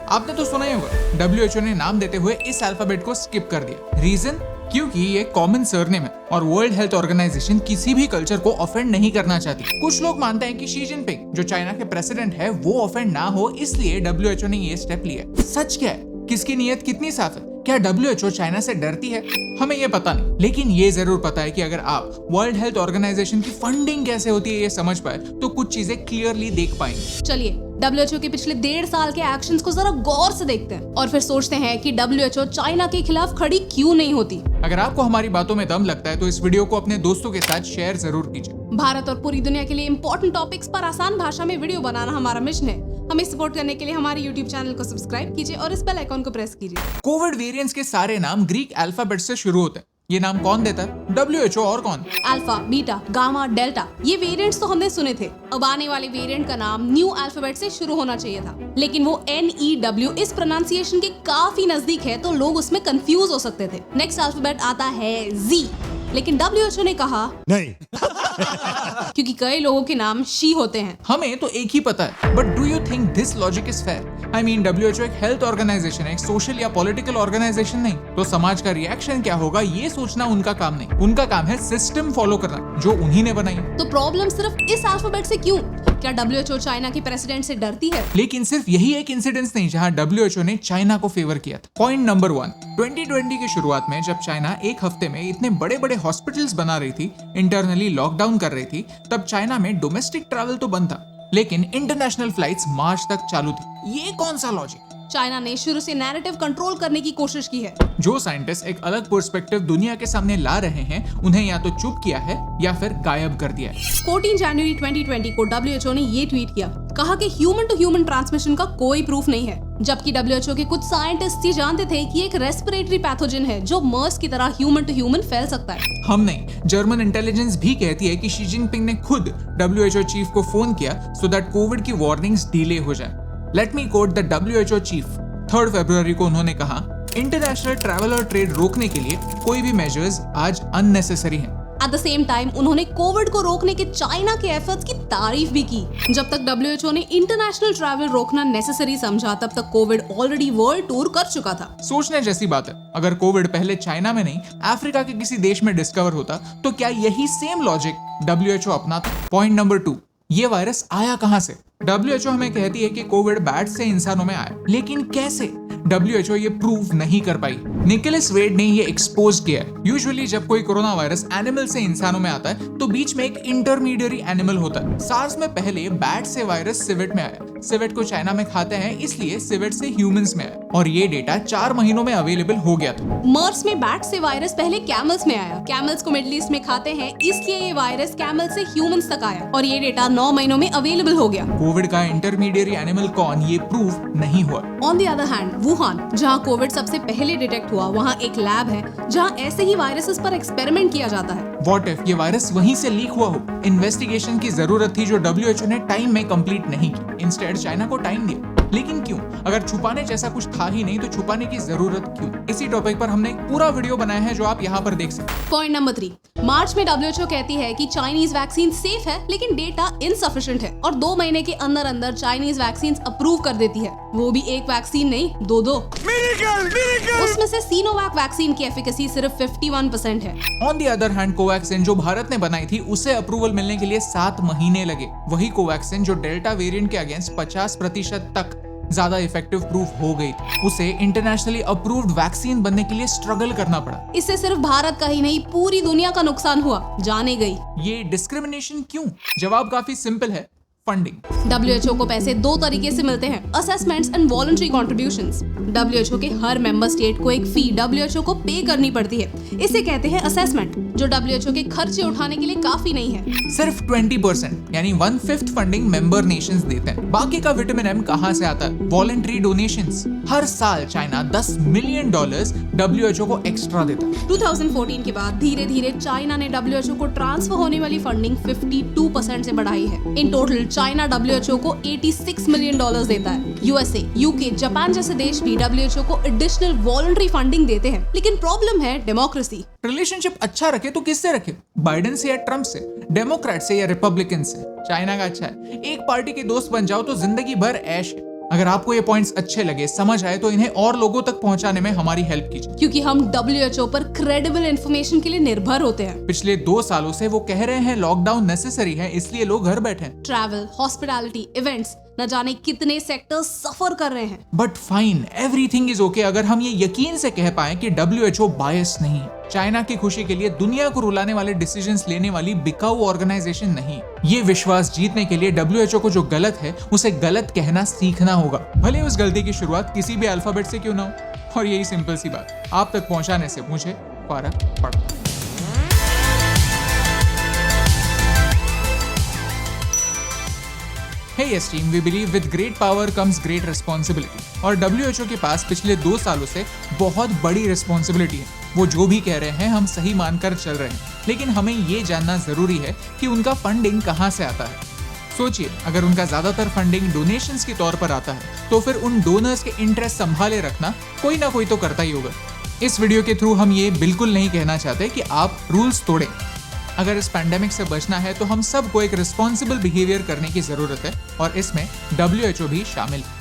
आपने तो सुना ही होगा, WHO ने नाम देते हुए इस अल्फाबेट को स्किप कर दिया। रीजन? क्योंकि ये कॉमन सरनेम है और वर्ल्ड हेल्थ ऑर्गेनाइजेशन किसी भी कल्चर को ऑफेंड नहीं करना चाहती। कुछ लोग मानते हैं कि शी जिनपिंग जो चाइना के प्रेसिडेंट है वो ऑफेंड ना हो, इसलिए WHO ने ये स्टेप लिया। सच क्या है? किसकी नीयत कितनी साफ है? क्या WHO चाइना से डरती है? हमें ये पता नहीं, लेकिन ये जरूर पता है कि अगर आप वर्ल्ड हेल्थ ऑर्गेनाइजेशन की फंडिंग कैसे होती है ये समझ पाए तो कुछ चीजें क्लियरली देख पाएंगे। चलिए WHO के पिछले 1.5 साल के एक्शंस को जरा गौर से देखते हैं और फिर सोचते हैं कि WHO चाइना के खिलाफ खड़ी क्यों नहीं होती। अगर आपको हमारी बातों में दम लगता है तो इस वीडियो को अपने दोस्तों के साथ शेयर जरूर कीजिए। भारत और पूरी दुनिया के लिए इम्पोर्टेंट टॉपिक्स पर आसान भाषा में वीडियो बनाना हमारा मिशन है। हमें सपोर्ट करने के लिए हमारे YouTube चैनल को सब्सक्राइब कीजिए और इस बेल आइकॉन को प्रेस कीजिए। कोविड वेरिएंट्स के सारे नाम ग्रीक अल्फाबेट से शुरू होते हैं। ये नाम कौन देता है? WHO और कौन? अल्फा, बीटा, गामा, डेल्टा, ये वेरिएंट्स तो हमने सुने थे। अब आने वाले वेरिएंट का नाम न्यू अल्फाबेट से शुरू होना चाहिए था, लेकिन वो NEW इस प्रोनाउंसिएशन के काफी नजदीक है तो लोग उसमें कंफ्यूज हो सकते थे। नेक्स्ट अल्फाबेट आता है Z, लेकिन WHO ने कहा नहीं क्योंकि कई लोगों के नाम शी होते हैं। हमें तो एक ही पता है, but do you think this logic is fair? I mean WHO एक हेल्थ ऑर्गेनाइजेशन है, एक सोशल या पॉलिटिकल ऑर्गेनाइजेशन नहीं। तो समाज का रिएक्शन क्या होगा ये सोचना उनका काम नहीं। उनका काम है सिस्टम फॉलो करना जो उन्हीं ने बनाई। तो प्रॉब्लम सिर्फ इस अल्फाबेट से क्यों? क्या WHO चाइना के प्रेसिडेंट से डरती है? लेकिन सिर्फ यही एक इंसिडेंस नहीं जहां WHO ने चाइना को फेवर किया था। पॉइंट नंबर 1, 2020 की शुरुआत में जब चाइना एक हफ्ते में इतने बड़े बड़े हॉस्पिटल्स बना रही थी, इंटरनली लॉकडाउन कर रही थी, तब चाइना में डोमेस्टिक ट्रैवल तो बंद था, लेकिन इंटरनेशनल फ्लाइट्स मार्च तक चालू थी। ये कौन सा लॉजिक? चाइना ने शुरू से नैरेटिव कंट्रोल करने की कोशिश की है। जो साइंटिस्ट एक अलग पर्सपेक्टिव दुनिया के सामने ला रहे हैं, उन्हें या तो चुप किया है या फिर गायब कर दिया है। 14 जनवरी 2020 को WHO ने ये ट्वीट किया, कहा कि ह्यूमन टू ह्यूमन ट्रांसमिशन का कोई प्रूफ नहीं है, जबकि WHO के कुछ साइंटिस्ट ये जानते थे कि एक रेस्पिरेटरी पैथोजन है जो मर्स की तरह ह्यूमन टू ह्यूमन फैल सकता है। हम नहीं, जर्मन इंटेलिजेंस भी कहती है कि शी जिनपिंग ने खुद WHO चीफ को फोन किया सो दैट कोविड की वार्निंग्स डिले हो जाए। Let me quote the WHO chief. 3 फरवरी को उन्होंने कहा, इंटरनेशनल ट्रैवल और ट्रेड रोकने के लिए कोई भी मेजर्स आज अननेसेसरी हैं। एट द सेम टाइम उन्होंने कोविड को रोकने के चाइना के एफर्ट्स की तारीफ भी की। जब तक WHO ने इंटरनेशनल ट्रैवल रोकना नेसेसरी समझा, तब तक कोविड ऑलरेडी वर्ल्ड टूर कर चुका था। सोचने जैसी बात है, अगर कोविड पहले चाइना में नहीं अफ्रीका के किसी देश में डिस्कवर होता तो क्या यही सेम लॉजिक WHO अपनाता? पॉइंट नंबर 2, ये वायरस आया कहां से? WHO हमें कहती है कि कोविड बैट से इंसानों में आया, लेकिन कैसे? WHO ये प्रूव नहीं कर पाई। निकोलस वेड ने ये एक्सपोज किया है। यूजुअली जब कोई कोरोना वायरस एनिमल से इंसानों में आता है तो बीच में एक इंटरमीडियरी एनिमल होता है। सार्स में पहले बैट से वायरस सिवेट में आया। सिवेट को चाइना में खाते हैं, इसलिए सिवेट से ह्यूमंस में आया और ये डेटा 4 महीनों में अवेलेबल हो गया था। मर्स में बैट से वायरस पहले कैमल्स में आया। कैमल्स को मिडिल ईस्ट में खाते हैं, इसलिए ये वायरस कैमल से ह्यूमंस तक आया और ये डेटा 9 महीनों में अवेलेबल हो गया। कोविड का इंटरमीडियरी एनिमल कौन, ये प्रूव नहीं हुआ। On the other hand, Wuhan जहां कोविड सबसे पहले डिटेक्ट हुआ, वहां एक लैब है जहां ऐसे ही वायरसेस पर एक्सपेरिमेंट किया जाता है। व्हाट इफ ये वायरस वहीं से लीक हुआ हो? इन्वेस्टिगेशन की जरूरत थी जो WHO ने टाइम में कंप्लीट नहीं की, इंस्टेड चाइना को टाइम दिया। लेकिन क्यों? अगर छुपाने जैसा कुछ था ही नहीं तो छुपाने की जरूरत क्यों? इसी टॉपिक पर हमने एक पूरा वीडियो बनाया है जो आप यहाँ पर देख सकते हैं। पॉइंट नंबर 3, मार्च में WHO कहती है कि चाइनीज वैक्सीन सेफ है, लेकिन डेटा इनसफिशिएंट है और 2 महीने के अंदर अंदर चाइनीज वैक्सीन अप्रूव कर देती है, वो भी एक वैक्सीन नहीं, 2। उसमें से सिनोवैक वैक्सीन की एफिकेसी सिर्फ 51% है। On the other hand, Covaxin जो भारत ने बनाई थी उसे अप्रूवल मिलने के लिए 7 महीने लगे। वही कोवैक्सिन जो डेल्टा वेरिएंट के अगेंस्ट 50% तक ज्यादा इफेक्टिव प्रूफ हो गई, उसे इंटरनेशनली अप्रूव्ड वैक्सीन बनने के लिए स्ट्रगल करना पड़ा। इससे सिर्फ भारत का ही नहीं पूरी दुनिया का नुकसान हुआ, जाने गई। ये डिस्क्रिमिनेशन क्यों? जवाब काफी सिंपल है, फंडिंग। WHO को पैसे 2 तरीके से मिलते हैं, assessments and voluntary contributions. WHO के हर मेंबर स्टेट को एक फी WHO को पे करनी पड़ती है, इसे कहते हैं असेसमेंट, जो WHO के खर्चे उठाने के लिए काफी नहीं है। सिर्फ 20% यानी 1/5 फंडिंग मेंबर नेशंस देते हैं। बाकी का विटामिन M कहां से आता है? Voluntary donations. हर साल चाइना $10 मिलियन WHO को एक्स्ट्रा देता है। 2014 के बाद धीरे धीरे चाइना ने WHO को ट्रांसफर होने वाली फंडिंग 52% से बढ़ाई है। इन टोटल चाइना WHO को $86 मिलियन देता है। USA, UK, जापान जैसे देश भी WHO को एडिशनल वॉलंटरी फंडिंग देते हैं, लेकिन प्रॉब्लम है डेमोक्रेसी। रिलेशनशिप अच्छा रखे तो किससे रखे? बाइडेन से या ट्रम्प से? डेमोक्रेट से या रिपब्लिकन से? चाइना का अच्छा है, एक पार्टी के दोस्त बन जाओ तो जिंदगी भर ऐश है। अगर आपको ये पॉइंट्स अच्छे लगे, समझ आए, तो इन्हें और लोगों तक पहुंचाने में हमारी हेल्प कीजिए, क्योंकि हम WHO पर क्रेडिबल इंफॉर्मेशन के लिए निर्भर होते हैं। पिछले 2 सालों से वो कह रहे हैं लॉकडाउन नेसेसरी है, इसलिए लोग घर बैठे हैं। ट्रैवल, हॉस्पिटैलिटी, इवेंट्स, न जाने कितने सेक्टर्स सफर कर रहे हैं। But fine, everything is okay अगर हम ये यकीन से कह पाए कि WHO बायस नहीं है, चाइना की खुशी के लिए दुनिया को रुलाने वाले डिसीजंस लेने वाली बिकाऊ ऑर्गेनाइजेशन नहीं। ये विश्वास जीतने के लिए WHO को जो गलत है उसे गलत कहना सीखना होगा, भले उस गलती की शुरुआत किसी भी अल्फाबेट से क्यों ना हो। और यही सिंपल सी बात आप तक पहुंचाने से मुझे फर्क पड़ता है। Hey yes team, we believe with great power comes great responsibility। और WHO के पास पिछले 2 सालों से बहुत बड़ी रिस्पॉन्सिबिलिटी है। वो जो भी कह रहे हैं हम सही मानकर चल रहे हैं, लेकिन हमें ये जानना जरूरी है कि उनका फंडिंग कहाँ से आता है। सोचिए, अगर उनका ज्यादातर फंडिंग डोनेशंस के तौर पर आता है तो फिर उन डोनर्स के इंटरेस्ट संभाले रखना कोई ना कोई तो करता ही होगा। इस वीडियो के थ्रू हम ये बिल्कुल नहीं कहना चाहते कि आप रूल्स तोड़ें। अगर इस पैंडेमिक से बचना है तो हम सबको एक रिस्पॉन्सिबल बिहेवियर करने की जरूरत है और इसमें WHO भी शामिल है।